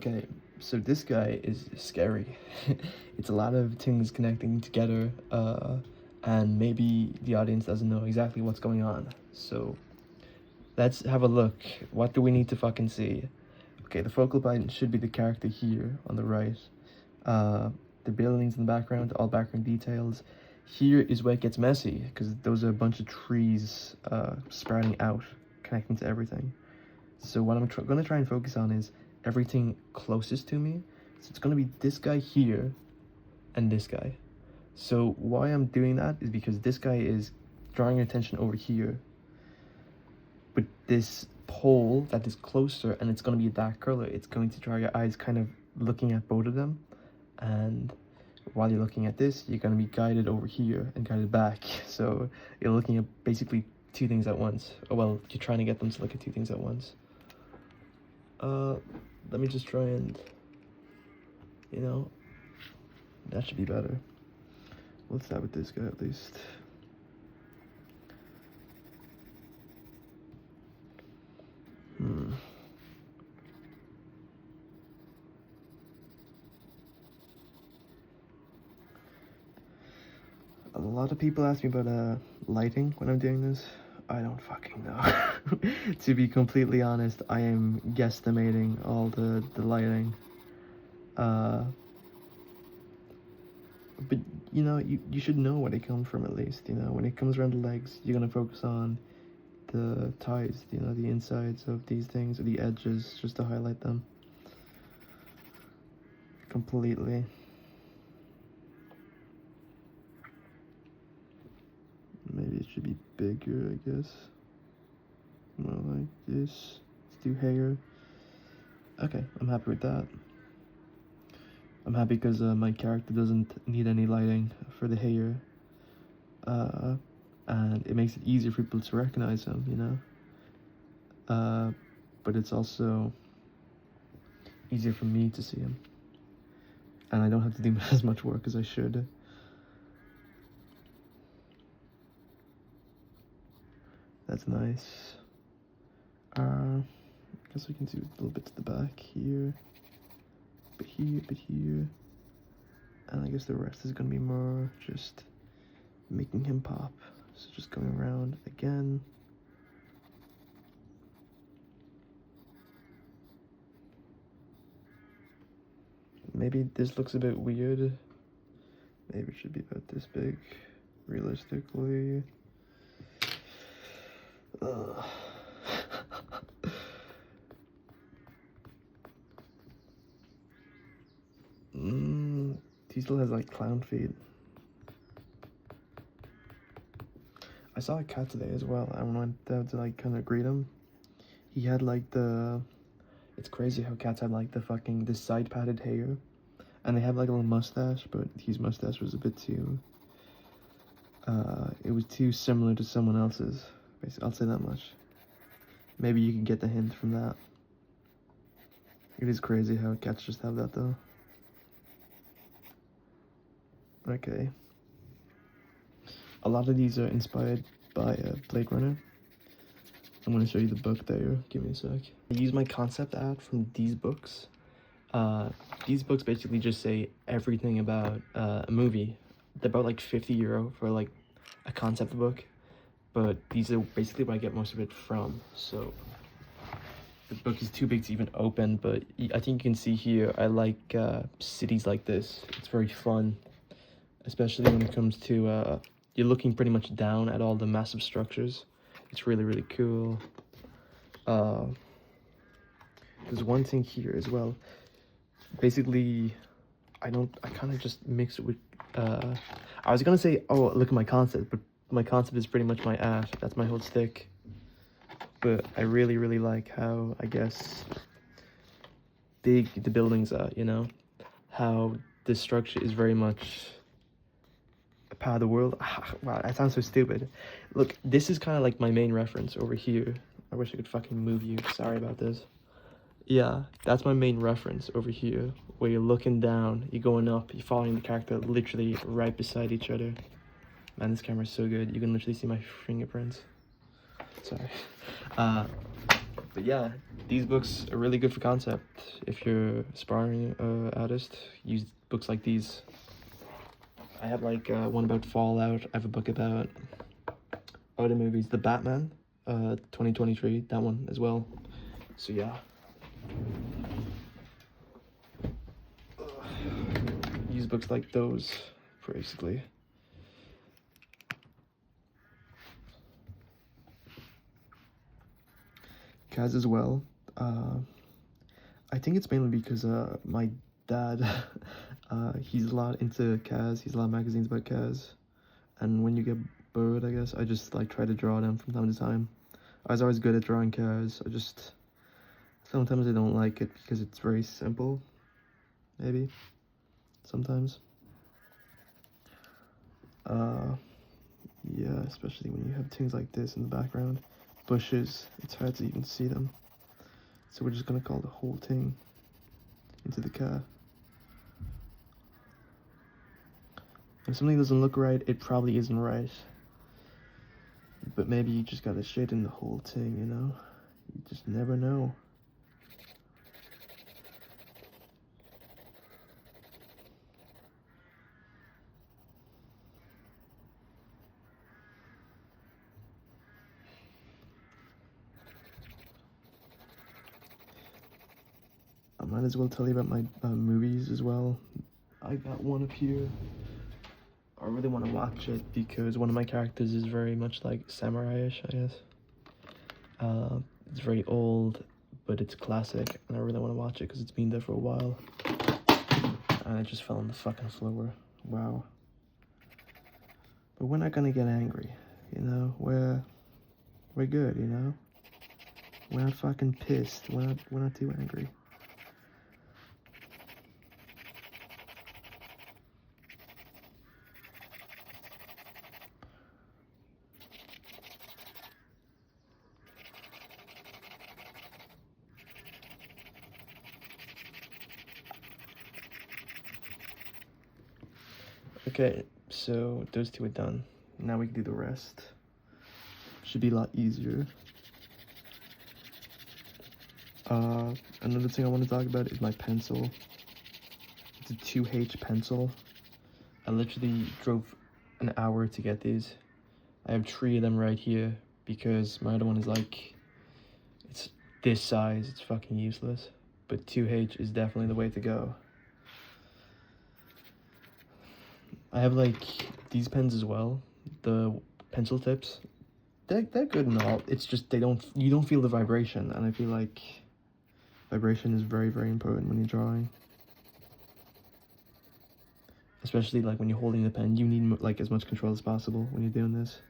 Okay, so this guy is scary. It's a lot of things connecting together, and maybe the audience doesn't know exactly what's going on. So let's have a look. What do we need to fucking see? Okay, the focal point should be the character here on the right. The buildings in the background, all background details. Here is where it gets messy, because those are a bunch of trees sprouting out, connecting to everything. So what I'm going to try and focus on is everything closest to me. So it's going to be this guy here and this guy. So why I'm doing that is because this guy is drawing your attention over here. But this pole that is closer and it's going to be a dark color, it's going to draw your eyes kind of looking at both of them. And while you're looking at this, you're going to be guided over here and guided back. So you're looking at basically two things at once. Oh, well, you're trying to get them to look at two things at once. Let me just try and, that should be better. Let's start with this guy at least. A lot of people ask me about lighting when I'm doing this. I don't fucking know. To be completely honest, I am guesstimating all the lighting. But you should know where they come from at least. When it comes around the legs, you're gonna focus on the ties, the insides of these things, or the edges, just to highlight them completely. Maybe it should be bigger, I guess. More like this. Let's do hair. Okay, I'm happy with that. I'm happy because my character doesn't need any lighting for the hair. And it makes it easier for people to recognize him, but it's also easier for me to see him. And I don't have to do as much work as I should. That's nice. I guess we can do a little bit to the back here. Bit here, bit here. And I guess the rest is gonna be more just making him pop. So just going around again. Maybe this looks a bit weird. Maybe it should be about this big, realistically. He still has like clown feet. I saw a cat today as well. I went out to like kind of greet him. He had like it's crazy how cats have like the side padded hair, and they have like a little mustache, but his mustache was a bit too it was too similar to someone else's. Basically, I'll say that much. Maybe you can get the hint from that. It is crazy how cats just have that though. Okay. A lot of these are inspired by Blade Runner. I'm going to show you the book there. Give me a sec. I use my concept art from these books. These books basically just say everything about a movie. They're about like €50 for like a concept book. But these are basically where I get most of it from. So the book is too big to even open, but I think you can see here I like cities like this. It's very fun, especially when it comes to you're looking pretty much down at all the massive structures. It's really, really cool. There's one thing here as well. Basically, I kind of just mix it with, I was gonna say, oh, look at my concept, but my concept is pretty much my art. That's my whole stick. But I really, really like how, I guess, big the buildings are, how this structure is very much a part of the world. Wow, that sounds so stupid. Look, this is kind of like my main reference over here. I wish I could fucking move you. Sorry about this. Yeah, that's my main reference over here, where you're looking down, you're going up, you're following the character literally right beside each other. Man, this camera's so good. You can literally see my fingerprints. Sorry. But yeah, these books are really good for concept. If you're aspiring artist, use books like these. I have like one about Fallout. I have a book about other movies, The Batman, 2023, that one as well. So yeah. Use books like those, basically. Kaz as well. I think it's mainly because my dad, he's a lot into Kaz. He's a lot of magazines about Kaz. And when you get bored, I guess, I just like try to draw them from time to time. I was always good at drawing Kaz. Sometimes I don't like it because it's very simple. Maybe. Sometimes. Yeah, especially when you have things like this in the background. Bushes, it's hard to even see them. So we're just gonna call the whole thing into the car. If something doesn't look right, it probably isn't right. But maybe you just gotta shade in the whole thing, you know? You just never know. I might as well tell you about my movies as well. I got one up here. I really want to watch it because one of my characters is very much like samurai-ish, I guess. It's very old, but it's classic, and I really want to watch it because it's been there for a while. And I just fell on the fucking floor. Wow. But we're not gonna get angry, you know? We're good, you know? We're not fucking pissed. We're not too angry. Okay, so those two are done. Now we can do the rest. Should be a lot easier. Another thing I want to talk about is my pencil. It's a 2H pencil. I literally drove an hour to get these. I have 3 of them right here because my other one is like, it's this size, it's fucking useless. But 2H is definitely the way to go. I have like these pens as well, the pencil tips. They're good and all. It's just you don't feel the vibration, and I feel like vibration is very, very important when you're drawing. Especially like when you're holding the pen, you need like as much control as possible when you're doing this.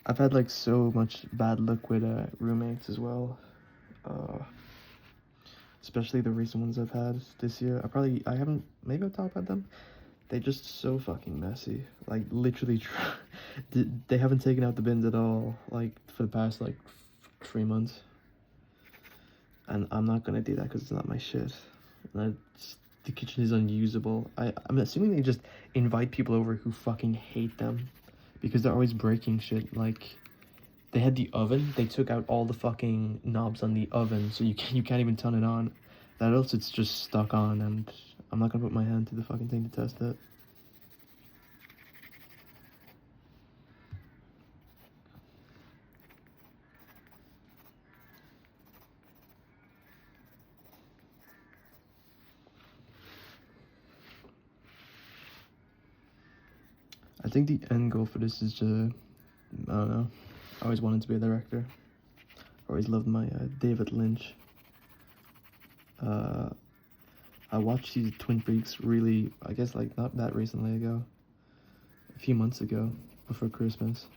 I've had like so much bad luck with roommates as well. Especially the recent ones I've had this year. I haven't, maybe I'll talk about them. They're just so fucking messy. Like literally, they haven't taken out the bins at all. Like for the past like 3 months. And I'm not gonna do that because it's not my shit. The kitchen is unusable. I'm assuming they just invite people over who fucking hate them. Because they're always breaking shit. Like, they had the oven. They took out all the fucking knobs on the oven. So you can't even turn it on. That else it's just stuck on. And I'm not gonna put my hand to the fucking thing to test it. I think the end goal for this is to, I don't know, I always wanted to be a director. I always loved my David Lynch. I watched these Twin Peaks really, I guess like not that recently ago. A few months ago, before Christmas.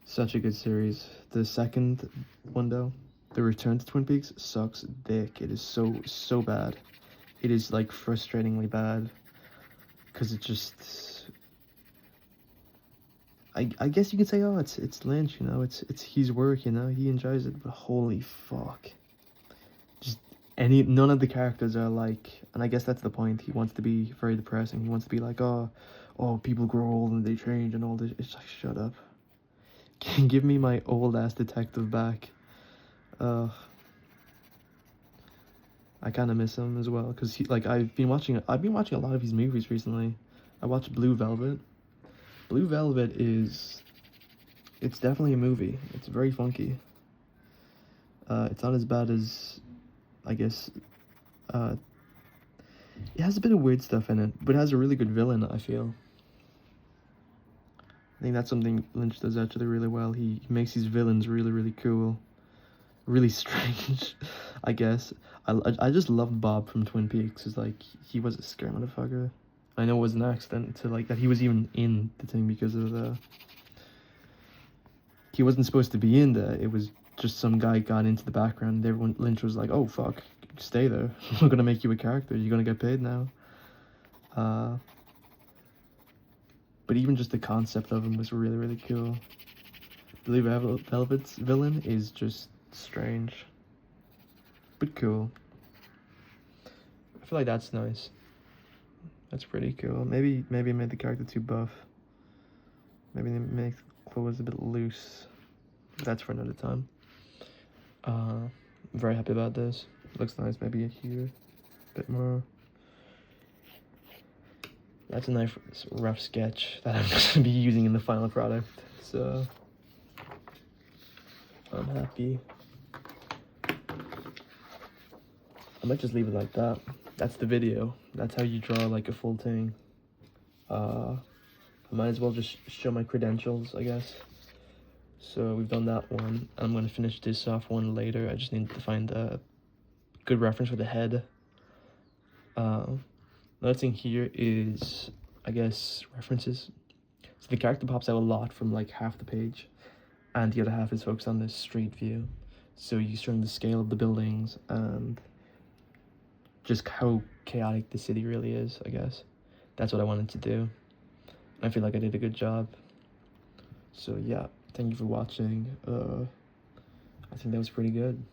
Such a good series. The second one though, The Return to Twin Peaks, sucks dick. It is so bad. It is like frustratingly bad. Because it just... I guess you could say, oh, it's Lynch, you know, it's his work, you know, he enjoys it, but holy fuck. Just none of the characters are like, and I guess that's the point, he wants to be very depressing, he wants to be like, oh, people grow old and they change and all this. It's like, shut up. Give me my old ass detective back. I kind of miss him as well, because I've been watching a lot of his movies recently. I watched Blue Velvet. Blue Velvet it's definitely a movie. It's very funky. It's not as bad as, I guess, it has a bit of weird stuff in it, but it has a really good villain, I feel. I think that's something Lynch does actually really well. He makes his villains really, really cool. Really strange, I guess. I just loved Bob from Twin Peaks. It's like, he was a scary motherfucker. I know it was an accident to, like, that he was even in the thing because of he wasn't supposed to be in there. It was just some guy got into the background. Everyone, Lynch was like, oh fuck, stay there. We're gonna make you a character. You're gonna get paid now. But even just the concept of him was really, really cool. Blue Velvet's villain is just strange, but cool. I feel like that's nice. That's pretty cool. Maybe I made the character too buff. Maybe they make the clothes a bit loose. That's for another time. I'm very happy about this. Looks nice. Maybe here, a bit more. That's a nice rough sketch that I'm gonna be using in the final product. So I'm happy. I might just leave it like that. That's the video. That's how you draw like a full thing. I might as well just show my credentials, I guess. So we've done that one. I'm gonna finish this off one later. I just need to find a good reference for the head. Another thing here is, I guess, references. So the character pops out a lot from like half the page, and the other half is focused on the street view. So you're showing the scale of the buildings and just how chaotic the city really is, I guess. That's what I wanted to do. I feel like I did a good job. So yeah, thank you for watching. I think that was pretty good.